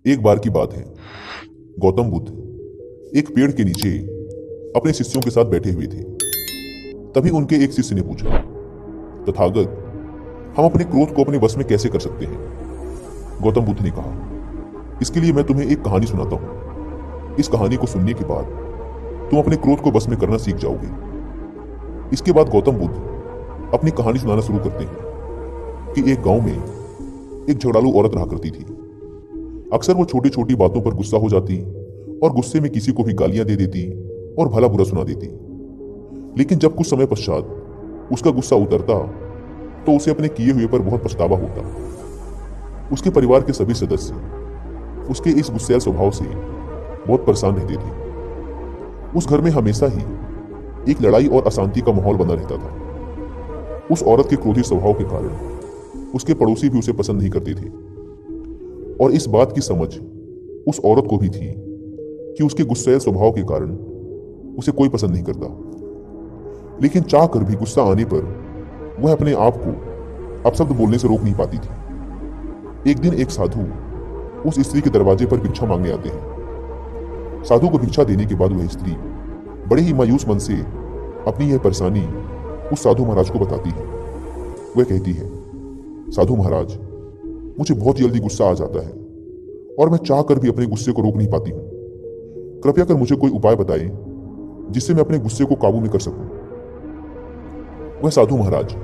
एक बार की बात है। गौतम बुद्ध एक पेड़ के नीचे अपने शिष्यों के साथ बैठे हुए थे। तभी उनके एक शिष्य ने पूछा, तथागत, हम अपने क्रोध को अपने वश में कैसे कर सकते हैं? गौतम बुद्ध ने कहा, इसके लिए मैं तुम्हें एक कहानी सुनाता हूं। इस कहानी को सुनने के बाद तुम अपने क्रोध को वश में करना सीख जाओगे। इसके बाद गौतम बुद्ध अपनी कहानी सुनाना शुरू करते हैं कि एक गांव में एक झगड़ालू औरत रहा करती थी। अक्सर वो छोटी छोटी बातों पर गुस्सा हो जाती और गुस्से में किसी को भी गालियां दे देती और भला बुरा सुना देती। लेकिन जब कुछ समय पश्चात उसका गुस्सा उतरता तो उसे अपने किए हुए पर बहुत पछतावा होता। उसके परिवार के सभी सदस्य उसके इस गुस्सैल स्वभाव से बहुत परेशान रहते थे। उस घर में हमेशा ही एक लड़ाई और अशांति का माहौल बना रहता था। उस औरत के क्रोधी स्वभाव के कारण उसके पड़ोसी भी उसे पसंद नहीं करते थे और इस बात की समझ उस औरत को भी थी कि उसके गुस्सैल स्वभाव के कारण उसे कोई पसंद नहीं करता। लेकिन चाह कर भी गुस्सा आने पर वह अपने आप को अपशब्द बोलने से रोक नहीं पाती थी। एक दिन एक साधु उस स्त्री के दरवाजे पर भिक्षा मांगने आते हैं। साधु को भिक्षा देने के बाद वह स्त्री बड़े ही मायूस मन से अपनी यह परेशानी उस साधु महाराज को बताती है। वह कहती है, साधु महाराज, मुझे बहुत जल्दी गुस्सा आ जाता है और मैं चाह कर भी अपने गुस्से को रोक नहीं पाती हूँ। कृपया कर मुझे कोई उपाय बताएं जिससे मैं अपने गुस्से को काबू में कर सकूं। वह साधु महाराज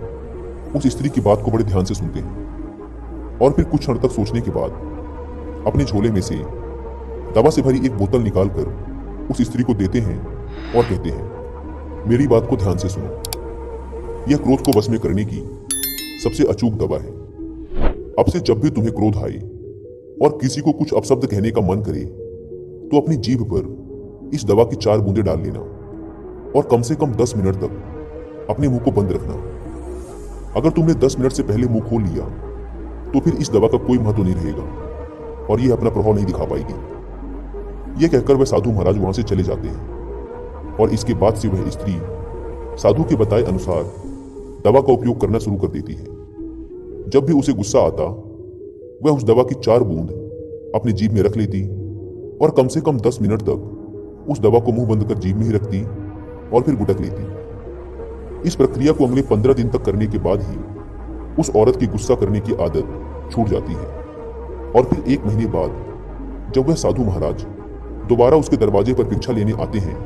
उस स्त्री की बात को बड़े ध्यान से सुनते हैं और फिर कुछ क्षण तक सोचने के बाद अपने झोले में से दवा से भरी एक बोतल निकालकर उस स्त्री को देते हैं और कहते हैं, मेरी बात को ध्यान से सुनो। यह क्रोध को वश में करने की सबसे अचूक दवा है। अब से जब भी तुम्हें क्रोध आए और किसी को कुछ अपशब्द कहने का मन करे तो अपनी जीभ पर इस दवा की 4 बूंदें डाल लेना और कम से कम 10 मिनट तक अपने मुंह को बंद रखना। अगर तुमने 10 मिनट से पहले मुंह खोल लिया तो फिर इस दवा का कोई महत्व नहीं रहेगा और यह अपना प्रभाव नहीं दिखा पाएगी। यह कहकर वह साधु महाराज वहां से चले जाते हैं और इसके बाद से वह स्त्री साधु के बताए अनुसार दवा का उपयोग करना शुरू कर देती है। जब भी उसे गुस्सा आता वह उस दवा की 4 बूंद अपनी जीभ में रख लेती और कम से कम 10 मिनट तक उस दवा को मुंह बंद कर जीभ में ही रखती और फिर गुटक लेती। इस प्रक्रिया को अगले 15 दिन तक करने के बाद ही उस औरत की गुस्सा करने की आदत छूट जाती है। और फिर 1 महीने बाद जब वह साधु महाराज दोबारा उसके दरवाजे पर भिक्षा लेने आते हैं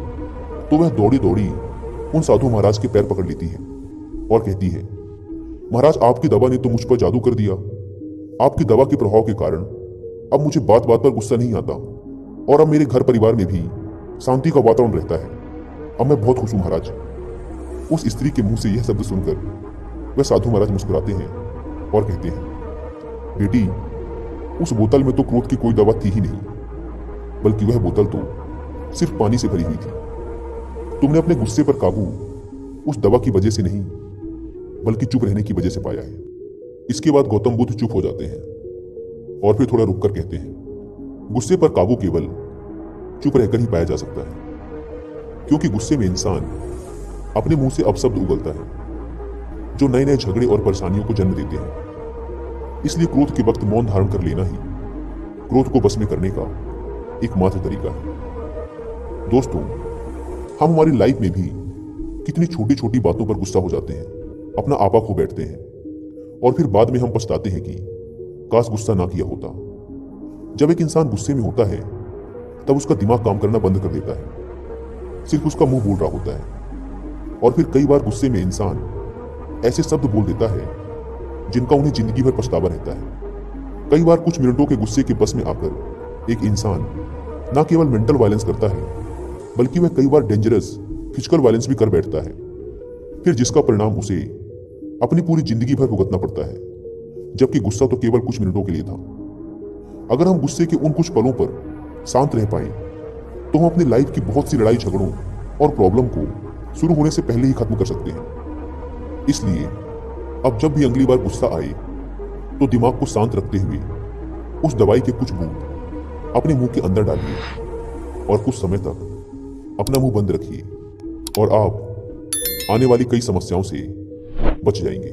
तो वह दौड़ी दौड़ी उन साधु महाराज के पैर पकड़ लेती है और कहती है, महाराज, आपकी दवा ने तो मुझ पर जादू कर दिया। आपकी दवा के प्रभाव के कारण अब मुझे बात बात पर गुस्सा नहीं आता और अब मेरे घर परिवार में भी शांति का वातावरण रहता है। अब मैं बहुत खुश हूं महाराज। उस स्त्री के मुंह से यह शब्द सुनकर वह साधु महाराज मुस्कुराते हैं और कहते हैं, बेटी, उस बोतल में तो क्रोध की कोई दवा थी ही नहीं, बल्कि वह बोतल तो सिर्फ पानी से भरी हुई थी। तुमने अपने गुस्से पर काबू उस दवा की वजह से नहीं बल्कि चुप रहने की वजह से पाया है। इसके बाद गौतम बुद्ध चुप हो जाते हैं और फिर थोड़ा रुककर कहते हैं, गुस्से पर काबू केवल चुप रहकर ही पाया जा सकता है, क्योंकि गुस्से में इंसान अपने मुंह से अपशब्द उगलता है जो नए नए झगड़े और परेशानियों को जन्म देते हैं। इसलिए क्रोध के वक्त मौन धारण कर लेना ही क्रोध को बस में करने का एकमात्र तरीका है। दोस्तों, हम हमारी लाइफ में भी कितनी छोटी छोटी बातों पर गुस्सा हो जाते हैं, अपना आपा खो बैठते हैं और फिर बाद में हम पछताते हैं कि काश गुस्सा ना किया होता। जब एक इंसान गुस्से में होता है तब उसका दिमाग काम करना बंद कर देता है, सिर्फ उसका मुंह बोल रहा होता है। और फिर कई बार गुस्से में इंसान ऐसे शब्द बोल देता है जिनका उन्हें जिंदगी भर पछतावा रहता है। कई बार कुछ मिनटों के गुस्से के बस में आकर एक इंसान न केवल मेंटल वायलेंस करता है बल्कि वह कई बार डेंजरस फिजिकल वायलेंस भी कर बैठता है, फिर जिसका परिणाम उसे अपनी पूरी जिंदगी भर भुगतना पड़ता है, जबकि गुस्सा तो केवल कुछ मिनटों के लिए था। अगर हम गुस्से के उन कुछ पलों पर शांत रह पाए तो हम अपनी लाइफ की बहुत सी लड़ाई झगड़ों और प्रॉब्लम को शुरू होने से पहले ही खत्म कर सकते हैं। इसलिए अब जब भी अगली बार गुस्सा आए तो दिमाग को शांत रखते हुए उस दवाई के कुछ बूंद अपने मुंह के अंदर डालिए और कुछ समय तक अपना मुंह बंद रखिए और आप आने वाली कई समस्याओं से बच जाएंगे।